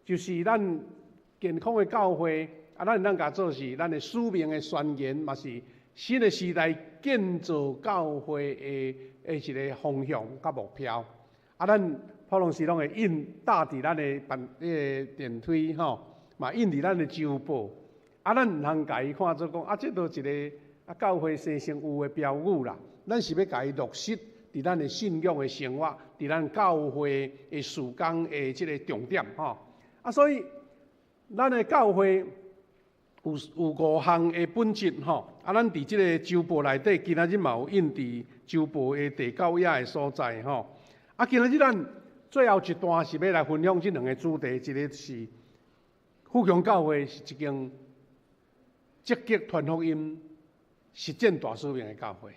就是咱健康的教会，咱甲做是咱的使命的宣言，嘛是新的时代建造教会的一个方向甲目标。咱普隆时拢会搭伫咱的电梯吼，嘛印伫咱的周报。咱毋通甲伊看做讲，这都一个教会生成有的标语啦。咱是要甲伊落实伫咱的信仰的生活，伫咱教会的事工的这个重点吼。所以咱的教会有5项的本质吼。咱伫这个周报内底，今仔日嘛有印伫周报的第9页的所在吼。今仔日咱最后一段是要来分享这2个主题，一个是富强教会是一间积极传福音、实践大使命的教会。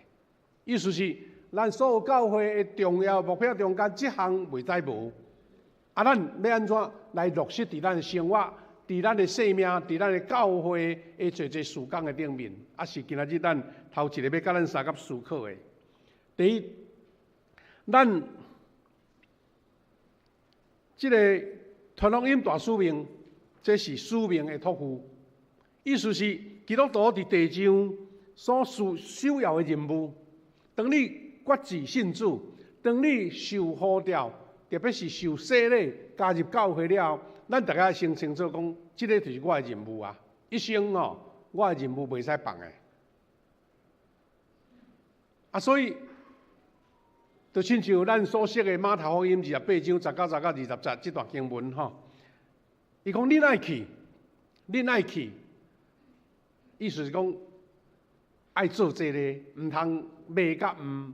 意思是，咱所有教会的重要目标中间，这项袂使无。咱要安怎来落实伫咱的生活、伫咱的生命、伫咱的教会的做事工的顶面，是今仔日咱头一个要甲咱三甲思考的。第一，咱这个传福音大使命，这是使命的托付。意思是，基督徒伫地上所首要的任务。当你决志信主，当你受呼召，特别是受洗礼加入教会了，咱大家先清楚讲，这个就是我的任务啊！一生我的任务袂使放的。所以，就亲像咱所识的马太福音28章19到20节这段经文伊讲恁爱去，意思是讲爱做这个，唔通卖甲唔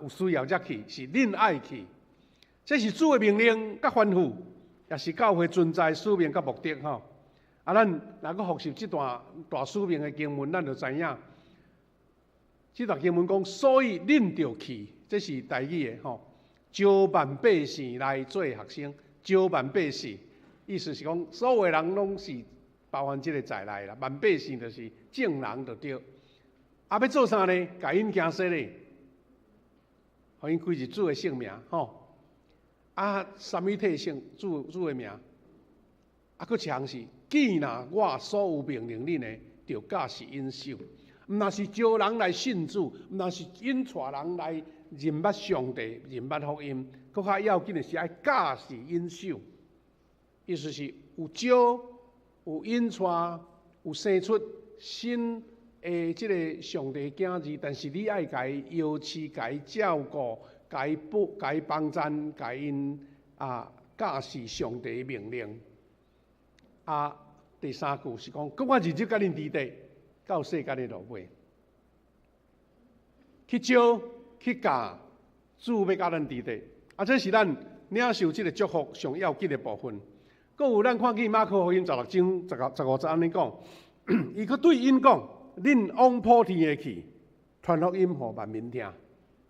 有需要才去，是恁爱去。这是主的命令甲吩咐，也是教会存在使命甲目的咱若阁复习这段大使命的经文，咱就知影。这段经文讲，所以恁着去，这是台语的招万百姓来做学生，招万百姓，意思是讲所有的人拢是包含这个在内啦。万百姓就是正人就对。要做啥呢？甲因行洗礼，互因归入主的性命三位体性主的名。佫一项是，既然我所有命令恁的，就假是因守。毋若是招人来信主，毋若是引带人来认捌上帝、认捌福音，佫较要紧的是爱假是因守。意思是有招、有引带、有生出新的这个上帝的囝儿，但是你爱甲伊摇饲、甲伊照顾、甲伊帮衬、甲因假是上帝的命令。第3句是讲，我日日甲恁伫地。到世间的落尾，去招去教，主要甲咱伫地。这是咱领受这个祝福上要紧的部分。佫有咱看见马可福音16章15节安尼讲，伊佫对因讲：恁往普天的去，传福音互万民听。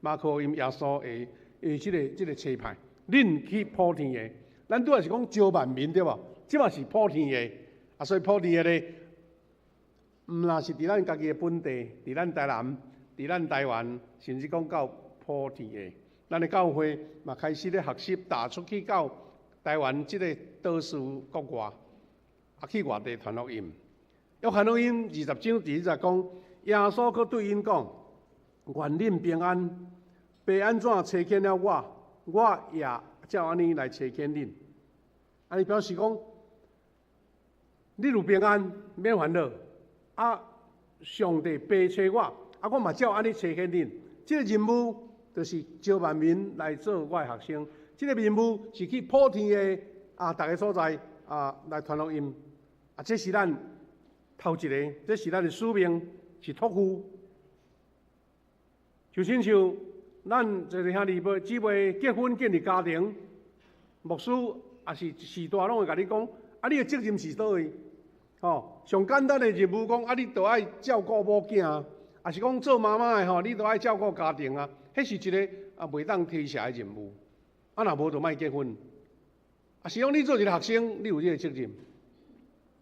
马可福音耶稣的这个差派，恁去普天的，咱拄也是讲招万民对无？即嘛是普天的，所以普天的咧。毋若是伫咱家己的本地，伫咱台南，伫咱台湾，甚至讲到普天的，咱的教会嘛开始咧学习，踏出去到台湾即个岛屿国外，去外地传福音。约翰福音20章第1节讲，耶稣佫对因讲：愿恁平安，爸安怎差遣了我也照安尼来差遣恁。安尼表示讲，你有平安，免烦恼。上帝爸找我，我嘛照安尼找起恁。这个任务就是招万民来做我的学生。这个任务是去普天的大个所在来传福音。这是咱头一个，这是咱的使命，是托付。就亲像咱就是兄弟姊妹结婚建立家庭，牧师也是时代拢会甲你讲，你的责任是倒位？上简单的任务讲，你就爱照顾某囝，也是讲做妈妈的你就爱照顾家庭迄是一个袂当推卸的任务。若无就莫结婚。是讲你做一个学生，你有这个责任。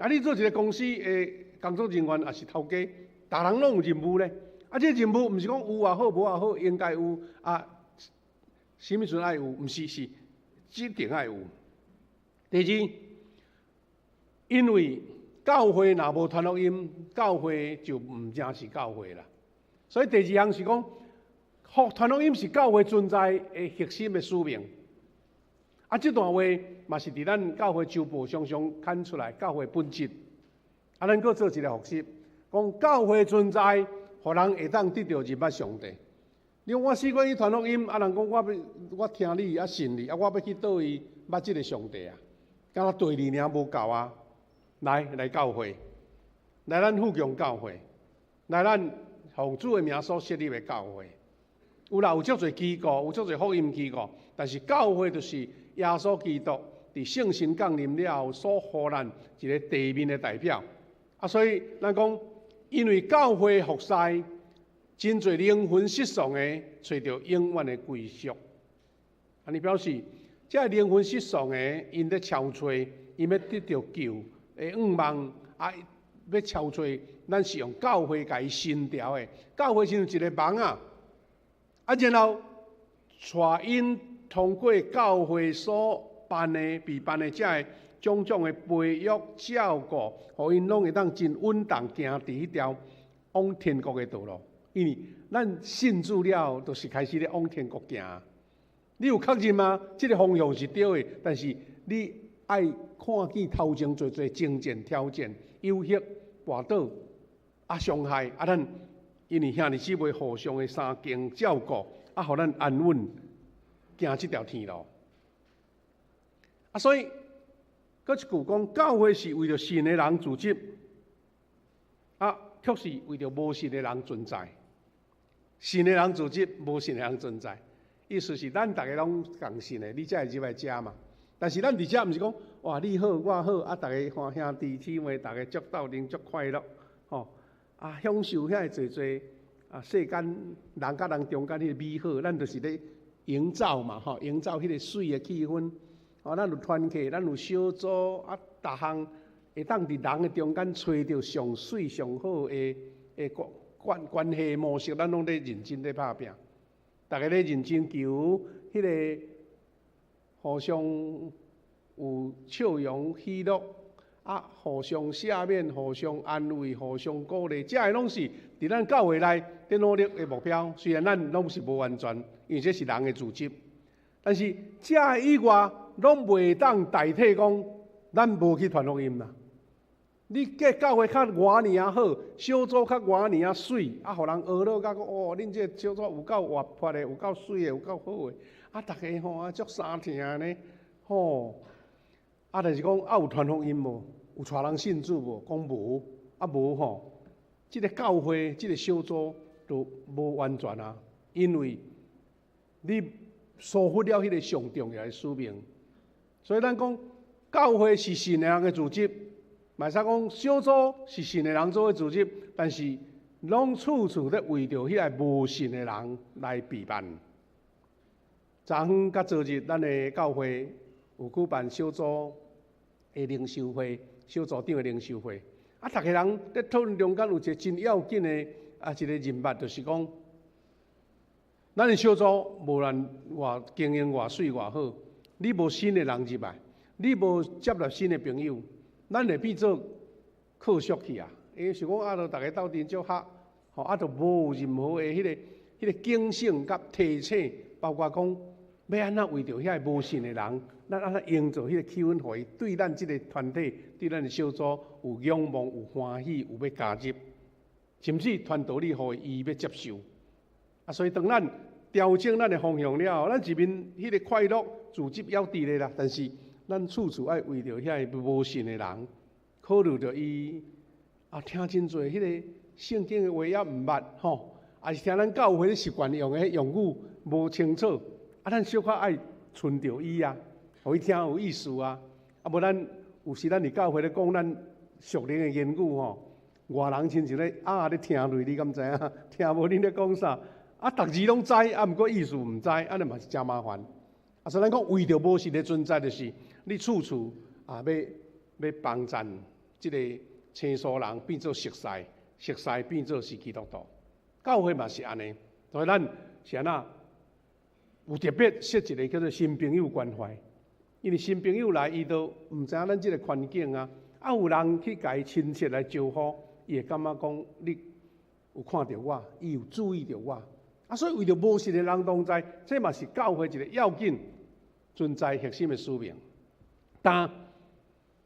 你做一个公司的工作人员，也是头家，大人拢有任务咧。这个任务毋是讲有也好，无也好，应该有什么时阵爱有，毋是一定爱有。第二，因为教会若无传福音，教会就唔正是教会啦。所以第二项是讲，传福音是教会存在的核心的使命。这段话嘛是伫咱教会周报常常看出来教会本质。咱搁做一个复习，讲教会存在，互人会当得到认捌上帝。你讲我死过去传福音，人讲我听你信你，我要去倒位捌即个上帝啊？敢若对你尔无够啊？来教会，来咱富强教会，来咱奉主的名所设立的教会。有啦，有足侪机构，有足侪福音机构，但是教会就是耶稣基督伫圣神降临了后所予咱一个地面的代表。所以咱讲，因为教会服侍，真侪灵魂失丧的找到永远的归宿。尼表示，这灵魂失丧的，因在敲吹，因要得到救。愿望要敲吹，咱是用教会甲伊新调的。教会像一个网啊，然后带因通过教会所办的、被办的这种种的培育、照顾，互因拢会当真稳当行伫迄条往天国的道路。因为咱信主了，就是开始咧往天国行。你有确认吗？这个方向是对的，但是你爱看见头前做征战、挑战、有隙、跋倒、伤害咱，因为兄弟姊妹互相的相敬照顾，互咱安稳行这条天路。所以，搁一句讲，教会是为着信的人组织，却是为着无信的人存在。信的人组织，无信的人存在。意思是咱大家拢共信的，你才会入来遮嘛。但是咱伫遮毋是讲，哇，你好我好，大家看兄弟姊妹，大家足斗阵足快乐，享受遐个侪世间人甲人中间迄个美好，咱就是咧营造嘛，营造迄个水的气氛。咱有团契，咱有小组，逐项会当伫人的中间找到上水上好的关系模式，咱拢咧认真咧拍拼。大家咧认真求迄个互相有笑容喜乐，互相赦免、互相安慰、互相鼓励，这个拢是伫咱教会内咧努力的目标。虽然咱拢是无完全，因为这是人的组织，但是这个以外，拢袂当代替讲咱无去传福音啦。你个教会较偌尔啊好，小组较偌尔啊水，互人学了甲讲哦，恁这小组有够活泼的，有够水的，有够好的，大家足相听呢，但是讲有传福音无？有带人信主无？讲无，无这个教会，这个小组都无完全啊，因为你疏忽了迄个上重要的使命。所以咱讲教会是信的人的组织。嘛使讲小组是信的人做的组织，但是拢处处咧为着迄个无信的人来备办。昨昏甲昨日，咱的教会有举办小组的灵修会，小组长的灵修会。逐个人咧讨论中间有一个真要紧的一个认捌，就是讲，咱的小组无论偌经营偌水偌好，你无新的人入来，你无接纳新的朋友。咱会变做客俗去啊！因为是讲就大家斗阵足合，就无任何的迄个警醒甲提醒，包括讲要安怎为着遐无信的人，咱安怎营造迄个气氛，互伊对咱即个团体、对咱的小组有仰望、有欢喜、有要加入，甚至传道理，互伊要接受。所以当咱调整咱的方向了后，咱一面迄个快乐组织要伫咧啦，但是。咱处处爱为着遐个无信的人，考虑着伊听真侪迄个圣经的话也毋捌也是听咱教会习惯用的用语无清楚，咱小可爱顺着伊互伊听有意思无咱有时咱伫教会咧讲咱属灵的言语外人亲像咧咧听落，你敢知影？听无恁咧讲啥？逐字拢知，毋过意思毋知，安尼嘛是真麻烦。所以咱讲为着无信的存在，就是你处处要帮衬即个青疏人变做熟识，熟识变做是基督徒。教会嘛是安尼，所以咱是安那有特别设一个叫做新朋友关怀。因为新朋友来，伊都毋知影咱即个环境啊，有人去甲伊亲切来招呼，伊会感觉讲你有看到我，伊有注意到我，所以为着无信的人同在，这嘛是教会一个要紧存在核心的使命。但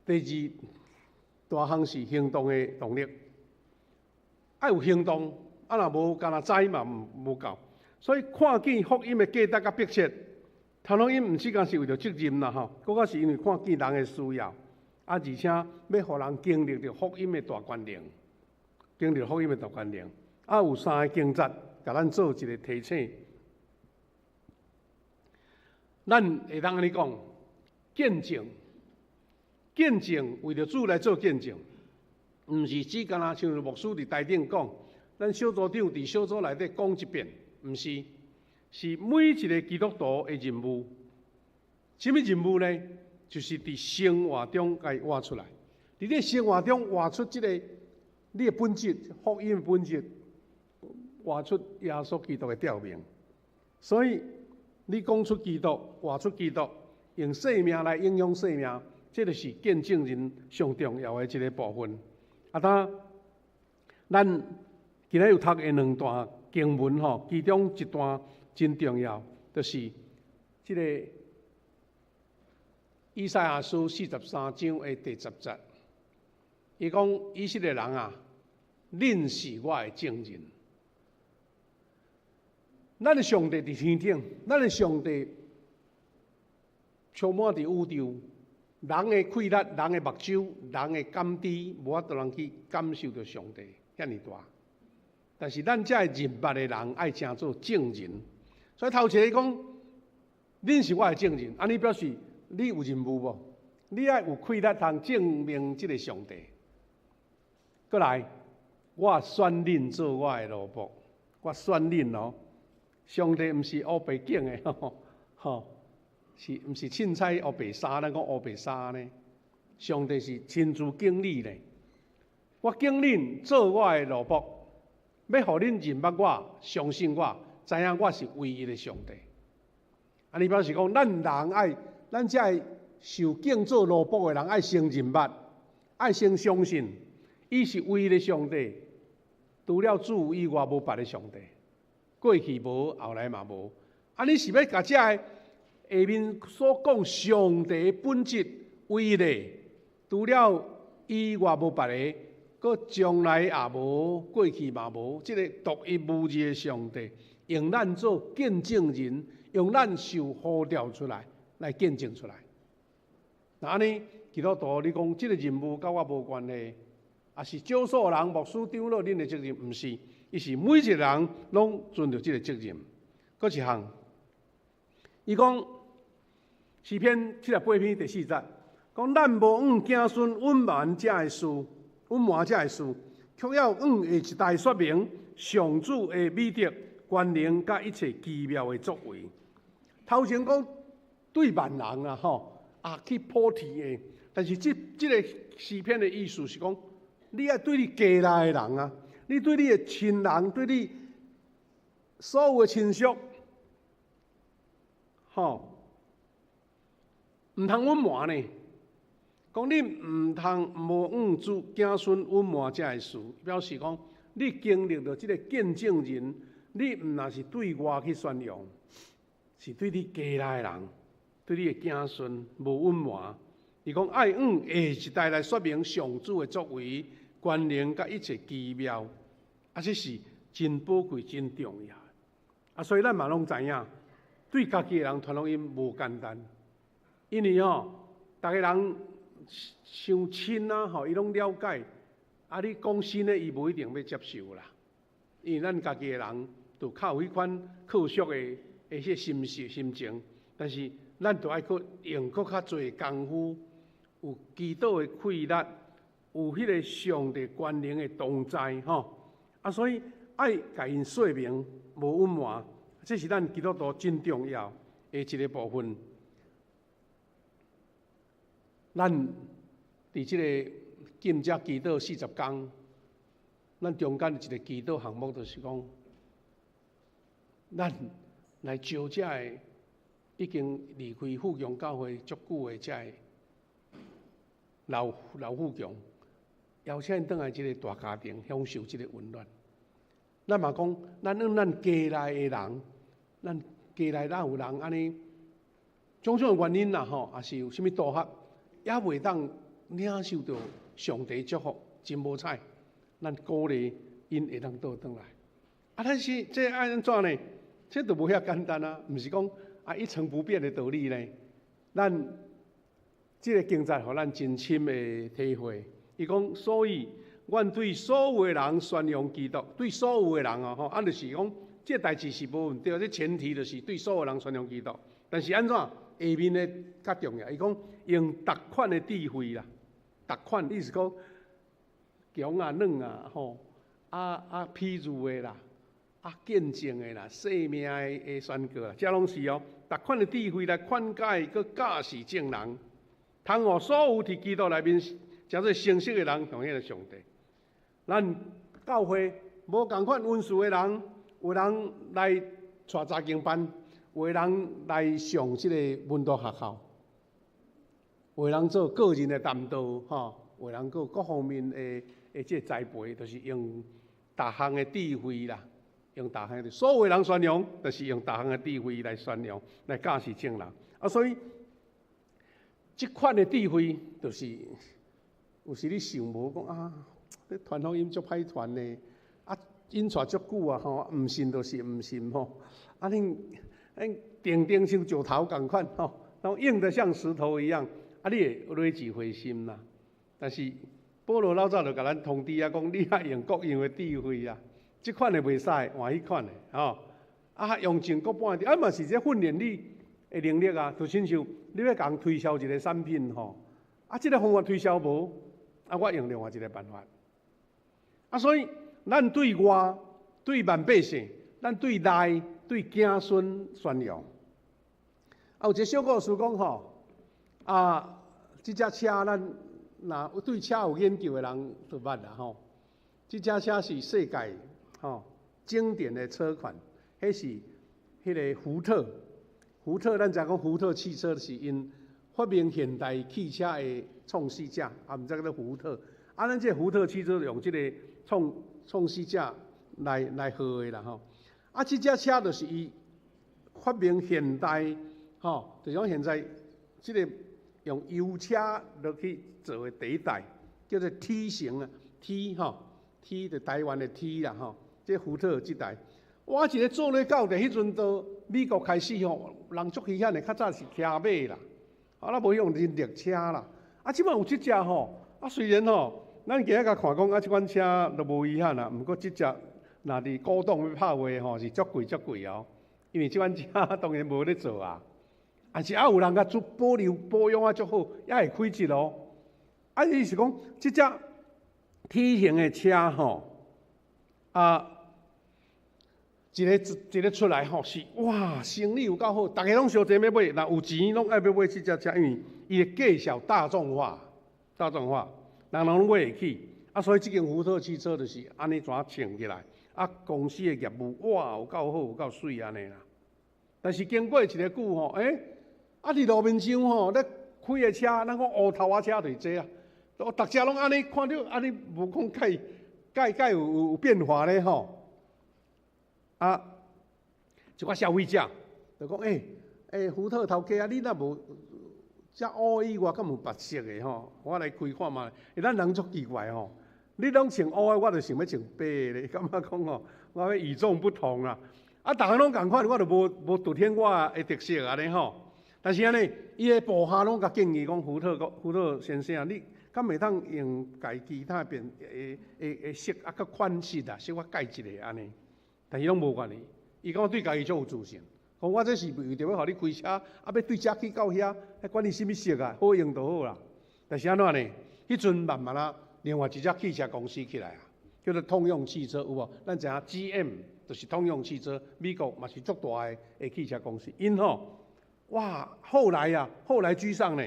第二大项是行动的动力，要有行动，若无干那知嘛无够。所以看见福音的价值甲迫切，传福音毋是讲是为着责任啦吼，更加是因为看见人的需要，而且要互人经历着福音的大权能，经历福音的大权能。有三个经节，甲咱做一个提醒。咱会当安尼讲，见证，见证为着主来做见证，毋是只干那像牧师伫台顶讲，咱小组长伫小组内底讲一遍，毋是，是每一个基督徒的任务。什么任务呢？就是伫生活中该活出来，伫你生活中活出即个你的本质，福音的本质，活出耶稣基督的调明。所以你讲出基督，活出基督，用生命来影响生命，这就是见证人上重要的一个部分。咱今日有读的两段经文吼，其中一段真重要，就是这个以赛亚书43章的第10节。伊讲以色列人啊，恁是我的证人。咱的上帝伫天顶，咱的上帝充满伫宇宙，人的气力、人的目睭、人的感知，无法度人去感受到上帝遐尼大。但是咱这认捌的人爱称做证人，所以头前讲，恁是我的证人，安尼表示你有任务无？你爱有气力通证明这个上帝。过来，我选恁做我的奴仆，我选恁哦。上帝毋是乌白景的吼，是毋是凊彩乌白纱？咱讲乌白纱呢？上帝是亲自经历呢。我敬恁做我的奴仆，要互恁认捌我、相信我、知影我是唯一的上帝。安尼表示讲，咱人爱，咱这爱受敬做奴仆的人，爱先认捌，爱先相信，伊是唯一的上帝。除了主以外，无别的上帝。过去无，后来嘛无。你是要甲这下面所讲上帝本质唯一的，除了以外无别个，佮将来也无，过去嘛无，这个独一无二的上帝，用咱做见证人，用咱受呼召出来见证出来。那安尼，基督徒你讲这个任务甲我无关系，也是少数人牧师长老恁的责任，毋是。伊是每一个人拢尽着这个责任。搁一项，伊讲诗篇78篇第4节，讲咱无用子孙隐瞒这的事，隐瞒这的事，却要用下一代说明上主的美德、权能甲一切奇妙的作为。头前讲对万人啊去普提的，但是这个诗篇的意思是讲，你要对你家内的人啊。你对你的亲人，对你所有的亲属，唔通隐瞒呢？讲你唔通无用子孙隐瞒这个事，表示讲你经历到这个见证人，你唔那是对外去宣扬，是对你家内的人，对你的子孙无隐瞒。伊讲爱用下一代来说明上主的作为、权能甲一切奇妙。这是真宝贵、真重要。所以咱嘛拢知影，对家己的人传福音无简单，因为大家人相亲啊，伊拢了解。你讲新的，伊无一定要接受啦，因为咱家己的人就较有迄款克俗的迄心情，但是咱就爱去用较侪功夫，有基督的气力，有迄个上帝权能的同在所以爱甲因说明，无隐瞒，这是咱基督徒真重要的一个部分。咱伫这个禁食祈祷40天，咱中间一个祈祷项目就是讲，咱来招这已经离开富强教会足久的这老富强，邀请因转来这个大家庭，享受这个温暖。咱嘛讲，咱家内的人，咱家内哪有人安尼，种种的原因啦吼，也是有啥物dur合，也袂当领受到上帝祝福，真无彩。咱鼓励因会当倒转来。但是这爱安怎呢？这都无遐简单啊，毋是讲一成不变的道理呢。咱这个经节，互咱真深的体会。伊讲，所以阮对所有的人宣扬基督，对所有的人啊，就是讲，这代志是无问题，这前提就是对所有人宣扬基督。但是安怎下面的较重要？伊讲用逐款的智慧啦，逐款意思讲强啊、软啊，譬如的啦。见证的啦，生命的宣告啦，这拢是逐款的智慧来劝解、佮教示正人，通互所有伫基督内面诚做成熟的人向迄个上帝。咱教会无共款温顺的人，有人来带查经班，有人来上即个文道学校，有人做个人的担当，有人各方面的即个栽培，就是用逐项的智慧啦。用大项的，所有人宣扬，就是用大项的智慧来宣扬，来教示正人。所以这款的智慧，就是有时你想无讲这传福音足歹传呢，引传足久啊，唔信就是唔信吼。恁定像石头共款吼，然后硬得像石头一样，你会落智慧心啦。但是保罗老早就甲咱通知讲，你爱用各样的智慧啊。这款的袂使，换迄款的用尽各半的，嘛是这训练你的能力啊，就亲像你要共推销一个产品这个方法推销无，我用另外一个办法。所以咱对外、对万百姓，咱对内、对子孙宣扬。有一个小故事讲这只车咱若对车有研究的人就捌啦这只车是世界。经典的车款，迄是迄个福特。福特，咱讲福特汽车是因发明现代汽车的创始者，毋知叫做福特。咱这福特汽车用这个创始者来号的啦这只车就是伊发明现代就讲现在这个用油车落去做的第一代，叫做 T 型啊 ，T 就台湾的 T 啦这福特这台，我一个做咧到的，迄阵到美国开始人足稀罕的，较早是骑马啦，咱无用人力车啦。即摆有这只虽然咱今日甲看讲这款车都无遗憾啦，毋过这只若伫古董要拍卖是足贵因为这款车当然无咧做啊。但是有人甲做保留保养足好，也会开折意思讲这只 T 型的车一个出来是哇，生意有够好，大家拢烧钱要买，若有钱拢爱要买这只车，因为伊的介绍大众化，人拢买得起。所以这间福特汽车就是安尼怎穿起来，公司的业务哇有够好，有够水安尼啦。但是经过一个久伫路面上咧开的车，咱讲乌头车就是这大家拢安尼看到安尼，无讲介有变化咧一个消费者就讲福特头家你若无遮乌以外，敢有白色的我来开看嘛。咱人足奇怪你拢穿乌的，我就想要穿白的咧，感觉讲我要与众不同啦。逐个拢共款，我就无凸显我的特色安尼但是安尼，伊的部下拢甲建议讲，福特先生你敢袂当用家其他变色较款式啦，色我改一下安尼。但是拢无愿意，伊讲对家己足有自信，讲我这是为着要互你开车，要对车去到遐，管你什么色啊，好用就好啦。但是安怎呢？迄阵慢慢另外一只汽车公司起来叫做通用汽车，有无？咱知影 GM 就是通用汽车，美国嘛是足大的汽车公司。因哇，后来居上呢，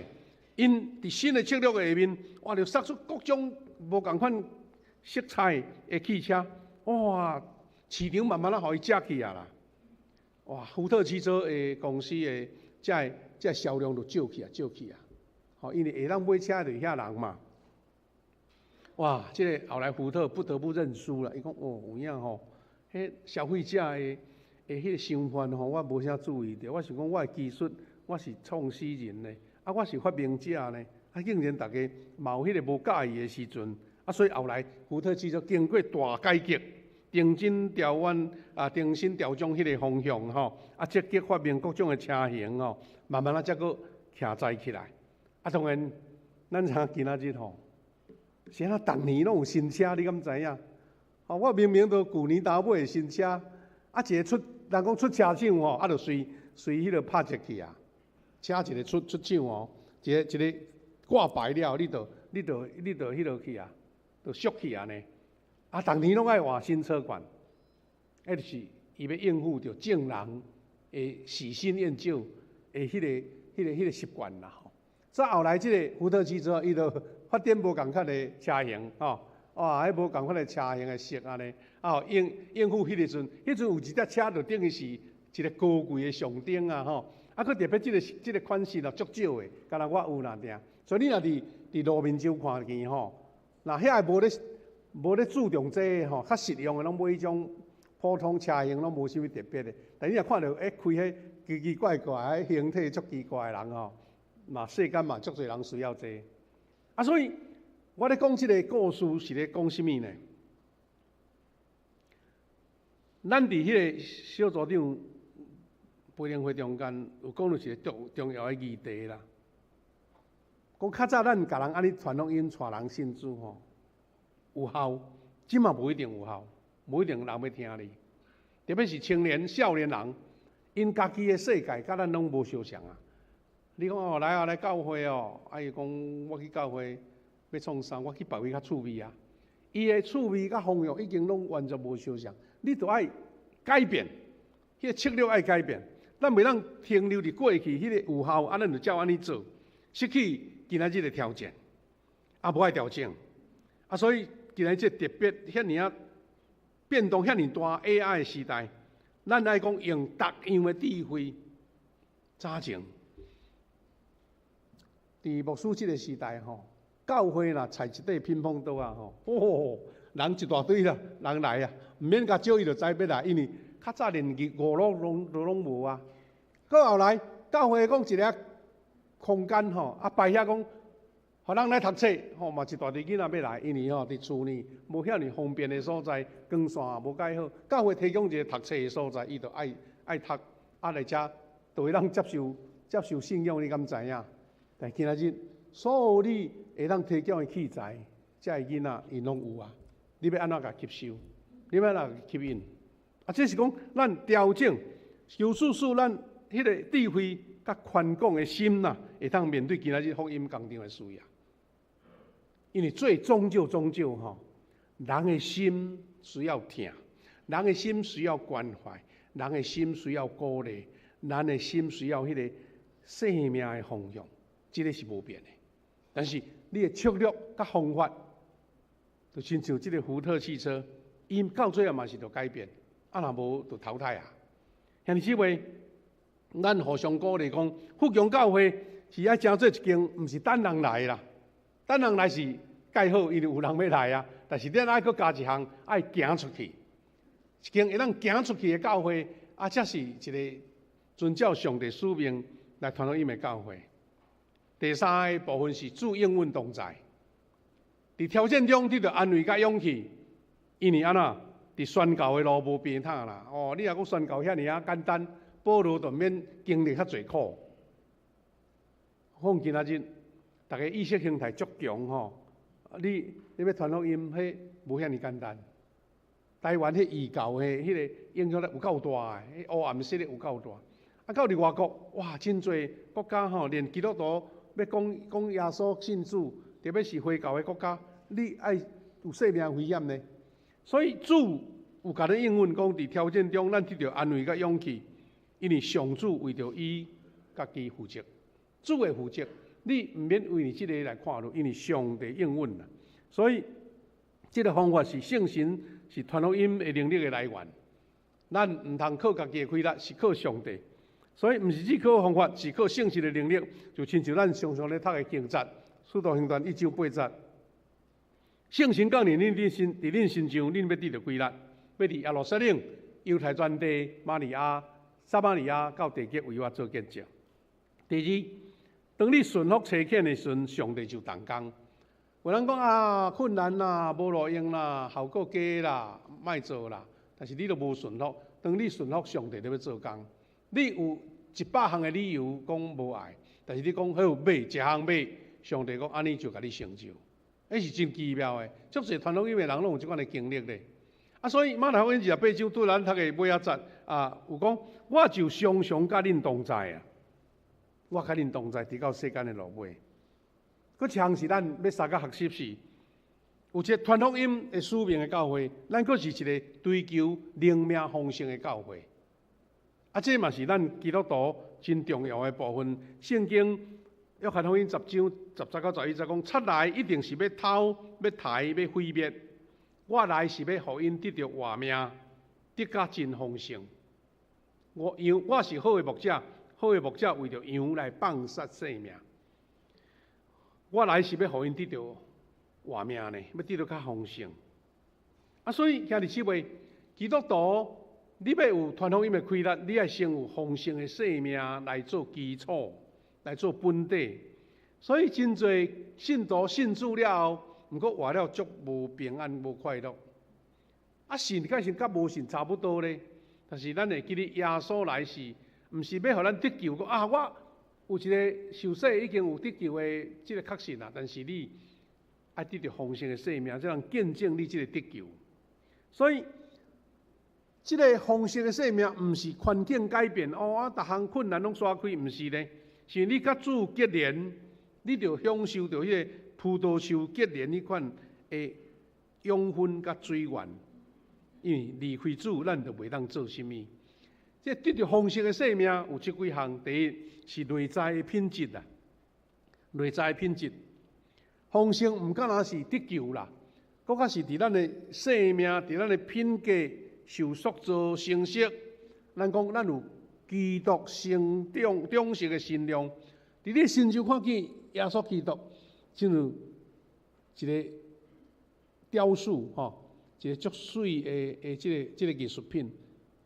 因伫新的策略下面，哇，就杀出各种无共款色彩的汽车，哇！市场慢慢互伊食去啦。哇，福特汽车的公司的这销量就少去啊。吼，因为会当买车就遐人嘛。哇，这个后来福特不得不认输了。伊讲哦，有影吼，迄消费者的迄个想法吼，我无啥注意到。我想讲我的技术，我是创始人呢，啊，我是发明者呢，啊，竟然大家嘛有迄个无介意的时阵，啊，所以后来福特汽车经过大改革，重新调转迄个方向吼，啊，积极发明各种的车型吼，慢慢才佫徛在起来。啊，当然，咱像今仔日吼。是啊，逐年拢有新车，你敢知影？哦，我明明都旧年头买的新车，啊，一个人讲出车厂吼，啊，就随迄个拍折去啊，车一个出厂哦，一个挂牌了，你就迄落去啊，就俗去啊呢。啊，逐年拢爱换新车款，迄就是伊要应付着众人的喜新厌旧的迄个习惯啦。再后来，即个福特汽车，伊就发展无共款的车型，吼，哇，迄无共款的车型的色安尼，啊，应付迄个阵有一只车就等于是一个高贵的象征啊，吼，啊，佮特别即个款式咯足少的，敢若我有啦定，所以你若伫路面上看见吼，那遐个无咧注重这个吼，较实用的拢买迄种普通车型，拢无啥物特别的，但你若看到开迄奇奇怪怪、形体足奇怪的人吼。嘛，世间嘛，足侪人需要这啊，所以我咧讲即个故事是咧讲什么呢？咱伫迄个小组长培灵会中间有讲到一个重要的议题啦。讲较早咱甲人安尼传福音、带人信主吼，有效，即嘛无一定有效，无一定人要听你。特别是青年、少年人，因家己的世界甲咱拢无相像啊。你讲哦，来教会哦，啊伊讲我去教会要创啥？我去别位较趣味啊。伊的趣味甲方向已经拢完全无相像，你都爱改变，迄个策略爱改变。咱袂当停留伫过去迄个有效，咱就照安尼做，失去今仔日的条件，啊无爱调整，啊所以今仔日特别遐尔啊变动遐尔大 AI 的时代，咱爱讲用各样的智慧，早前。伫牧师即个时代吼，教会啦，采一块乒乓刀啊吼，哦，人一大堆啦，人来啊，毋免甲招伊就知要来，因为较早连5路拢无啊。到后来，教会讲一个空间吼，啊摆遐讲，互人来读册，吼嘛一大堆囡仔要来，因为吼伫厝呢无遐尼方便的所在，光线也无介好，教会提供一个读册的所在，伊就爱读，啊来遮就会当接受信仰，你敢知影？但今仔日，所有你会当提供的器材，遮个囡仔因拢有啊。你要安怎甲吸收？你要安怎吸引？啊，这是讲咱调整，有使咱迄个智慧甲宽广的心呐，会当面对今仔日福音工程的需要。因为最终究吼，人的心需要听，人的心需要关怀，人的心需要鼓励，人的心需要迄个生命的方向。这个是无变的，但是你的策略甲方法，就亲像这个福特汽车，伊到最后嘛是着改变，啊若无就淘汰啊。兄弟姊妹，咱互相鼓励讲，福强教会是爱真做一间，毋是等人来啦。等人来是盖好，因为有人要来啊。但是咱爱搁加一项，爱行出去，一间会当行出去的教会，啊，才是一个遵照上帝使命来传福音的教会。第三个部分是主应运同在，伫挑战中得到安慰甲勇气，因为安怎伫宣教的路无平坦啦。哦，你若讲宣教遐尔啊简单，保罗就免经历较侪苦。讲今仔日，大家意识形态足强吼，你要传福音，迄无遐尔简单。台湾迄异教的迄个影响力有够大的，迄黑暗势力有够大。啊，到伫外国，哇，真侪国家吼，连基督徒。要讲耶稣信主，特别是回教的国家，你爱有生命危险呢。所以主有甲咱应允讲，伫挑战中，咱得到安慰甲勇气，因为上主为着伊家己负责，主会负责，你毋免为你即个来看咯，因为上帝应允啦。所以，即个方法是圣神是传福音的能力的来源，咱毋通靠家己的开力，是靠上帝。所以，毋是只靠方法，是靠圣经的能力。就亲像咱常常咧读的经节，《使徒行传》1章8节，圣神降临恁身上，恁要得到规律，要伫耶路撒冷、犹太全地、撒玛利亚到地极为我做见证。第二，当你顺服差遣的时阵，上帝就动工。有人讲啊，困难啦，无路用啦，效果低啦，莫做啦。但是你都无顺服，当你顺服上帝，你要做工。你有100项的理由讲无爱，但是你讲好买一项买，上帝讲安尼就甲你成就，迄是真奇妙的。足侪传福音的人拢有即款的经历咧。所以马太福音28章对咱读的尾仔节有讲，我就常常甲恁同在啊，我甲恁同在，直到世间的落尾。佫像是咱要三甲学习时，有一个传福音的使命的教会，咱佫是一个追求灵命丰盛的教会。这嘛是咱基督徒真重要的部分。圣经约翰福音10章10节到11节讲：出来一定是要偷、要刣、要毁灭。我来是要互因得到活命，得甲真丰盛。我是好的牧者，好的牧者为着羊来放杀性命。我来是要互因得到活命呢，要得到较丰盛。所以兄弟姊妹，基督徒。你要有传福音的规律，你要先有丰盛的生命来做基础，来做本底。所以真侪信徒信主了后，毋过活了足无平安、无快乐。信敢是甲无信差不多咧。但是咱会记得耶稣来时，毋是要互咱得救，讲我有一个受洗已经有得救的即个确信啦。但是你爱得到丰盛的生命，才能见证你即个得救。所以。这个丰盛的生命，毋是环境改变逐项困难拢刷开，毋是呢。是你甲主结连，你就享受到迄个葡萄树结连迄款的养分甲水源。因为离开主，咱就袂当做啥物。这得到丰盛的生命有即几项：第一是内在的品质啦，内在的品质。丰盛毋敢若是得救啦，佫较是伫咱的生命，伫咱的品格。受塑造成熟，咱讲咱有基督忠实的信仰，伫你心中看见耶稣基督，正如一个雕塑一个足水的即个艺术品，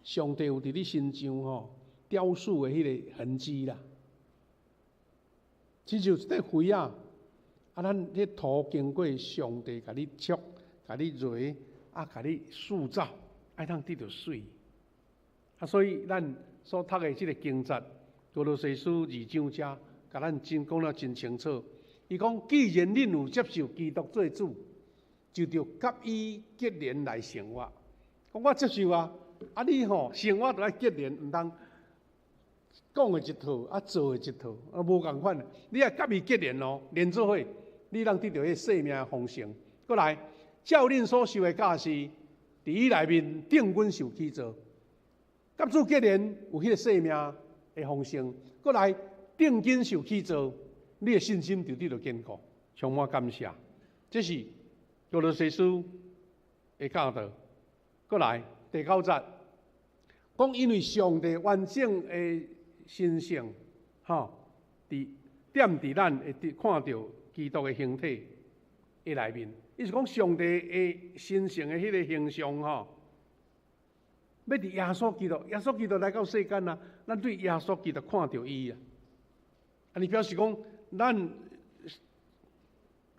上帝有伫你心中雕塑的迄个痕迹啦。亲像一块灰咱迄土经过上帝甲你凿、甲你揉、甲你塑造。爱通得到水，所以咱所读的即个经节，哥罗西书2章遮，甲咱讲了真清楚。伊讲，既然恁有接受基督做主，就着甲伊结连来生活。讲我接受你生活就爱结连，毋通讲的一套，做的一套，无共款。你爱甲伊结连咯，连做伙，你通得到迄生命的丰盛。过来，照恁所受的教示。伫伊内面定阮受起造，甲主结连有迄个生命的丰盛，过来定根受起造，你的信心就得到坚固，充满感谢。这是哥罗西书的教导。过来第9节，讲因为上帝完整的神性，点伫咱会看到基督的形体的内面。意思讲，上帝的神性的迄个形象要伫耶稣基督来到世间啊，咱对耶稣基督看到伊啊。安尼表示讲，咱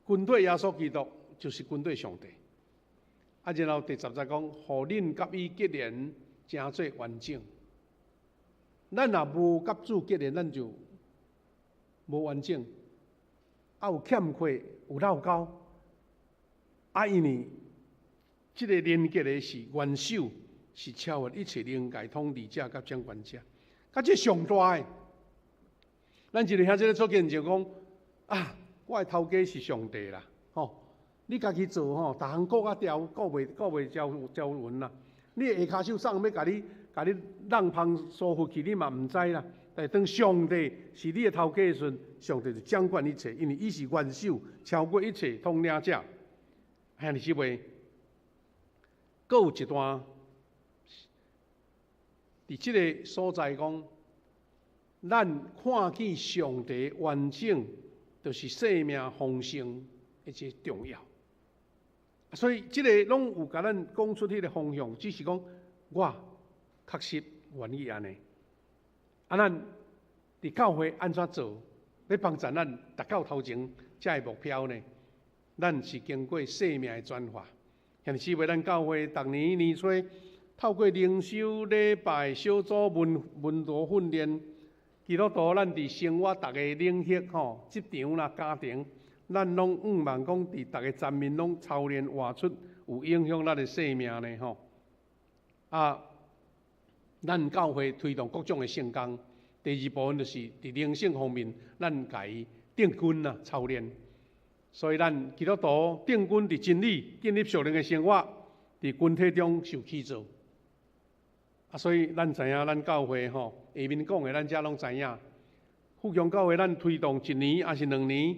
军队耶稣基督就是军队上帝。然后第10节讲，互恁甲伊结连，成做完整。咱若无甲主结连，咱就无完整，有欠缺，有漏沟。因为这个连结的是元首，是超越一切灵界统治者甲掌权者，甲这上大的。咱一个兄弟咧做见证讲我的头家是上帝啦，你家己做逐项顾袂照匀啦。你的下骹手送要甲你让芳疏忽去，你嘛毋知啦。但当上帝是你的头家的时阵，上帝就掌管一切，因为伊是元首，超过一切统领者。兄弟姊妹，阁有一段，伫即个所在讲，咱看见上帝完整，就是生命丰盛的一个重要。所以，这个拢有甲咱讲出迄个方向，只是讲我确实愿意安尼。咱伫教会安怎做，要帮助咱达到头前这个目标呢？咱是经过生命的转化。像是为咱教会逐年年初透过灵修、礼拜、小组、文道训练，基督徒咱伫生活逐个领域职场啦、家庭。咱拢望讲伫逐个层面拢操练活出有影响咱的生命呢咱教会推动各种的圣工，第二部分就是伫灵性方面，咱家己定军操练。所以咱基督徒定军伫真理、建立属灵的生活，伫群体中受起造。所以咱知影，咱教会下面讲的，咱遮拢知影。富强教会咱推动1年还是2年。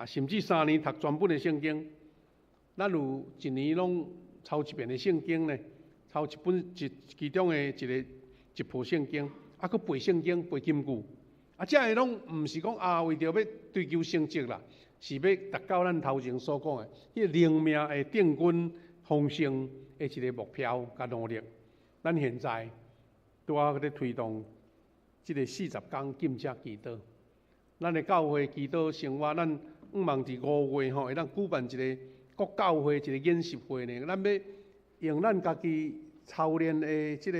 甚至3年读全本的圣经，咱有1年拢抄一遍的圣经呢，抄其中的一部圣经，佫背圣经、背金句。这个拢毋是讲为着要追求成绩啦，是要达到咱头前所讲的迄个灵命的定军丰盛的一个目标甲努力。咱现在拄咧推动这个40天禁食祈祷，咱的教会祈祷生活，咱望伫5月会当举办一个各教会一个演习会呢。咱要用咱家己操练的即个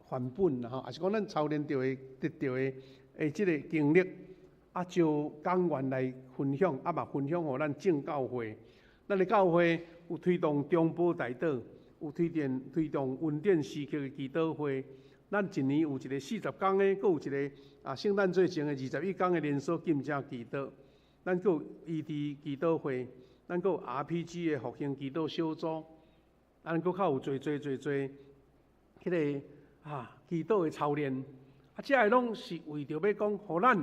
范本也是讲咱操练到的得到的即个经历，就讲员来分享，嘛分享互咱正教会。咱的教会有推动中保大祷，有推动恩典时刻的祈祷会。咱1年有一个40天的，佫有一个圣诞节前的21天的连锁禁食祈祷。咱佫有异地祈祷会，咱佫有 RPG 的复兴祈祷小组，咱佫较有做迄个祈祷的操练。这个拢是为着要讲，互咱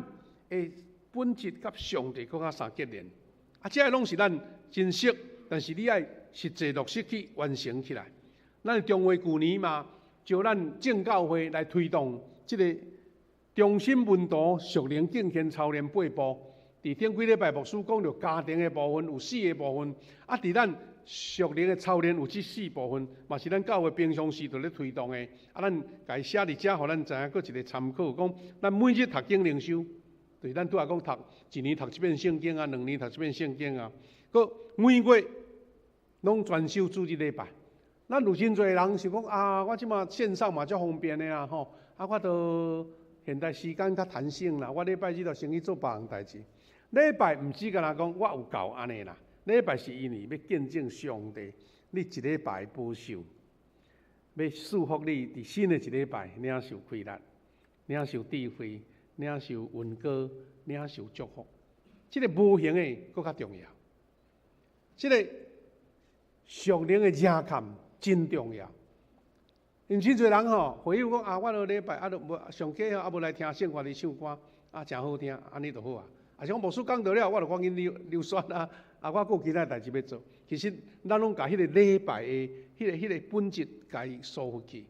的本质甲上帝佫较相结连。这个拢是咱真实，但是你爱实际落实去完成起来。咱中华旧年嘛，就咱正教会来推动这个中心文道属灵敬虔操练8步。伫顶几礼拜牧师讲到家庭的部分有4个部分，伫咱属灵的操练有这4部分，嘛是咱教会平常时就咧推动的。咱家写伫遮，互咱知影，佫一个参考，讲咱每日读经灵修，就是咱拄仔讲读1年读1遍圣经2年读1遍圣经佫每月拢专修主日礼拜。咱有真侪人想讲我即马线上嘛足方便的我都现在时间较弹性啦，我礼拜日就先去做别项代志。礼拜毋只干那讲我有够安尼啦，礼拜是因为要见证上帝，你一礼拜保守，要祝福你伫新的一礼拜领受快乐，领受智慧，领受恩膏，领受祝福。这个无形的佫较重要，这个属灵的热感真重要。因真侪人回应讲我礼拜上课无来听圣歌哩唱歌真好听，安尼就好是讲牧师讲到了，我就赶紧溜选我佫有其他代志要做。其实咱拢甲迄个礼拜的迄个本质甲伊疏忽去。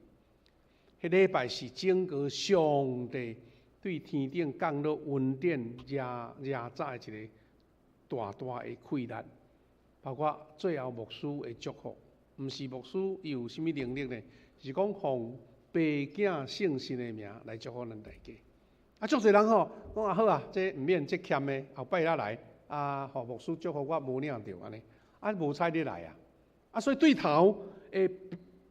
迄礼拜是整个上帝对天顶降落恩典热早的一个大大的快乐，包括最后牧师的祝福。毋是牧师伊有啥物能力呢？是讲奉爸囝圣神的名来祝福咱大家。足侪人讲好这毋免，这欠的，后摆仔来互牧师祝福我无领着安尼，无采你来所以对头的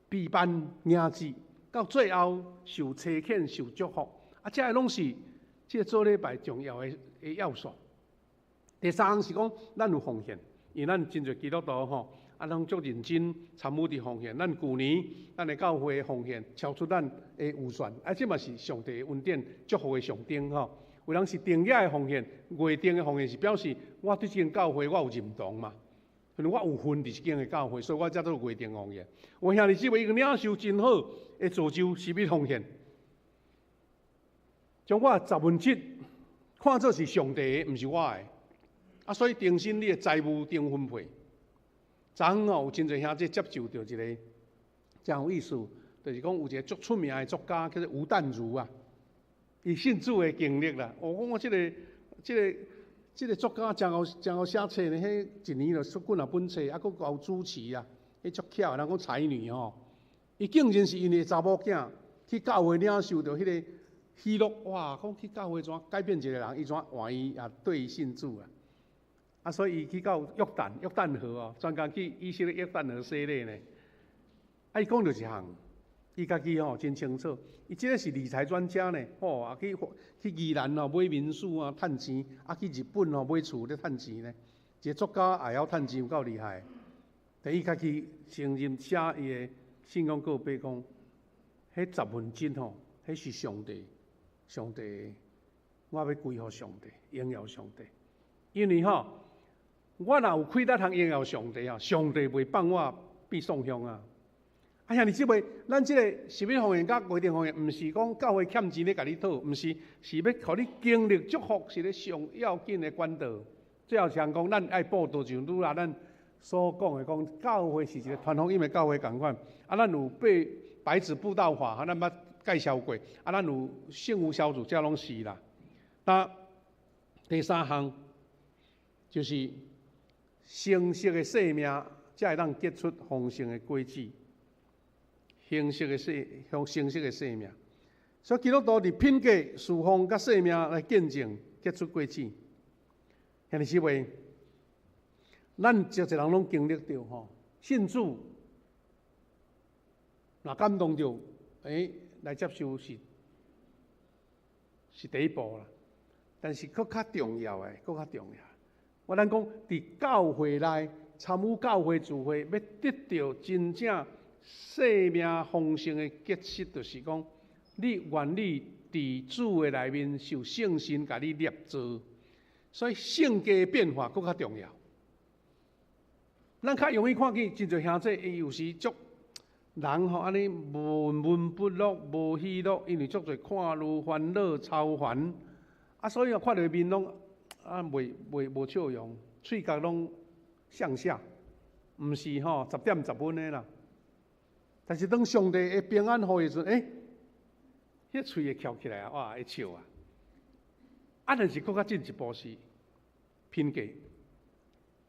备办迎接，到最后受差遣、受祝福，这个拢是这个做礼拜重要的要素。第三是讲咱有奉献，因为咱真侪基督徒拢足认真参与伫奉献。咱旧年咱的教会奉献超出咱的预算，这嘛是上帝的恩典祝福的象征有人是定额的奉献，月定的奉献是表示我对这间教会我有认同嘛，可能我有份伫这间的教会，所以我才做月定奉献。有兄弟姊妹，伊个领受真好的造就是要奉献，将我7%看作是上帝的，毋是我的所以定心你的财务定分配。昨昏有真侪兄弟接受到一个真有意思，就是讲有一个足出名的作家叫做吴淡如伊信主的经历啦。我这个作家真好写册呢，迄一年就出几啊本册，啊，佫搞主持啊，迄足巧，人讲才女吼。伊竟然是因为查某囝去教会领受到迄个喜乐，哇！讲去教会怎改变一个人，伊怎换伊也对伊信主啊？啊，所以伊去到约旦河哦，专工去以色列约旦河洗礼呢。啊，伊讲着一项，伊家己真清楚，伊即个是理财专家呢，啊去宜兰买民宿啊，趁钱，啊去日本买厝咧趁钱呢。一个作家也晓趁钱，有够厉害。但伊家己承认写伊的信仰告白讲，迄10分真迄是上帝，我要归乎上帝，荣耀上帝。因为我若有开得通荣耀上帝上帝袂放我变送香啊！哎呀，你即位，咱即个十一方言甲规定方言，毋是讲教会欠钱咧，甲你讨，毋是，是要互你经历祝福，是咧上要紧的管道。最后常讲，咱爱报道就愈来咱所讲的讲，教会是一个传福音的教会共款。啊，咱有白纸布道法，咱捌介绍过。啊，咱有圣物小组，这拢是啦。那第3项就是成熟的生命，才会当结出丰盛的果子。成熟的生命，所以基督徒伫品格、侍奉、甲生命来见证，结出果子。兄弟姊妹，咱一个人拢经历到信主，若感动着，来接受是第一步啦。但是佫较重要，我咱讲伫教会内参与教会聚会，要得到真正生命丰盛的结实，就是讲，你愿意伫主的内面受圣神甲你捏造，所以性格的变化佫较重要。咱较容易看见真侪兄弟，伊有时足人安尼闷闷不乐、无喜乐，因为足侪看路烦恼、操烦，所以看到面拢无笑容，喙角拢向下，毋是10点10分的啦。但是当上帝的平安予伊时，迄喙会翘起来哇，会笑啊！但是佫较进一步是品格，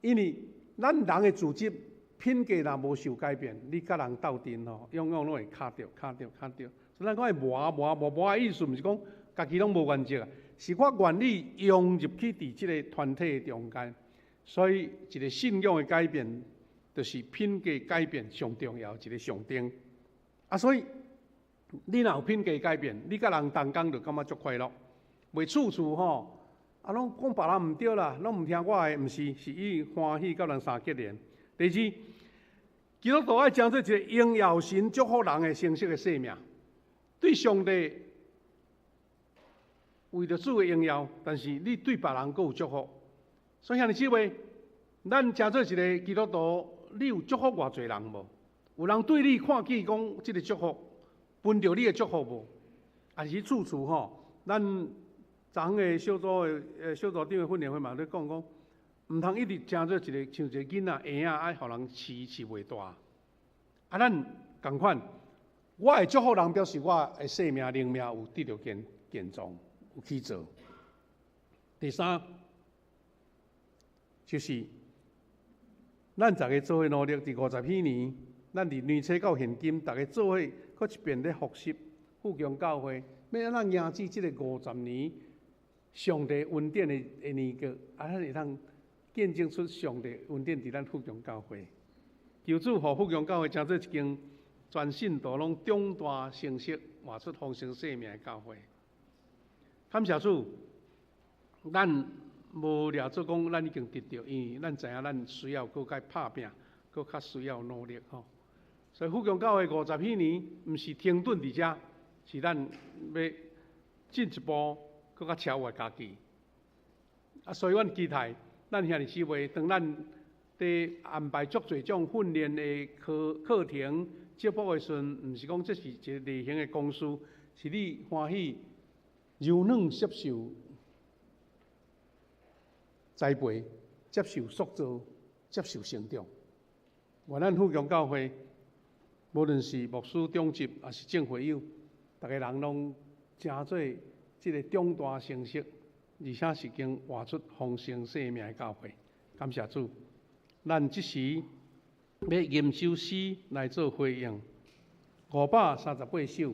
因为咱人的自质品格若无受改变，你甲人斗阵永远拢会卡着。所以咱讲会磨的意思，毋是讲家己拢无原则啊，是我愿意融入去伫即个团体的中间。所以一个信仰的改变，就是品格改变上重要一个象征。所以你若有品格改变，你甲人同工就感觉足快乐，袂处处拢讲别人毋对啦，拢毋听我的，毋是，是以欢喜甲人相结连。第二，基督徒爱将做一个荣耀神、祝福人的成熟的生命，对上帝为着主的荣耀，但是你对别人阁有祝福。所以兄弟姊妹，咱诚做一个基督徒，你有祝福偌侪人无？有人对你看见讲即个祝福，分着你的祝福无？还是处处咱昨昏的小组长的训练会嘛咧讲，毋通一直诚做一个像一个囡仔婴爱互人饲袂大。咱共款，我会祝福人，表示我的生命灵命有得到健壮，有起做。第三，就是咱逐个做伙努力，伫50几年，咱伫年初到现今，逐个做伙搁一遍咧复习富强教会，要安怎迎接即个50年上帝恩典的年过，咱会通见证出上帝恩典伫咱富强教会。求主互富强教会成做一间全信徒拢长大成熟、活出丰盛生命的教会。感谢主，咱无掠做讲咱已经得到，因为咱知影咱需要搁较拍拼，搁较需要努力所以富强教会50几年，毋是停顿伫遮，是咱要进一步搁较超越家己。所以阮期待咱兄弟姊妹，当咱伫安排足侪种训练的课程、接驳的时阵，毋是讲这是一个例行的公事，是你欢喜柔软接受栽培、接受塑造、接受成长。愿咱富强教会，无论是牧师、长执，还是正会友，逐个人拢诚做即个重大成绩，而且是经活出丰盛生命的教会。感谢主，咱即时要吟首诗来做回应，538首。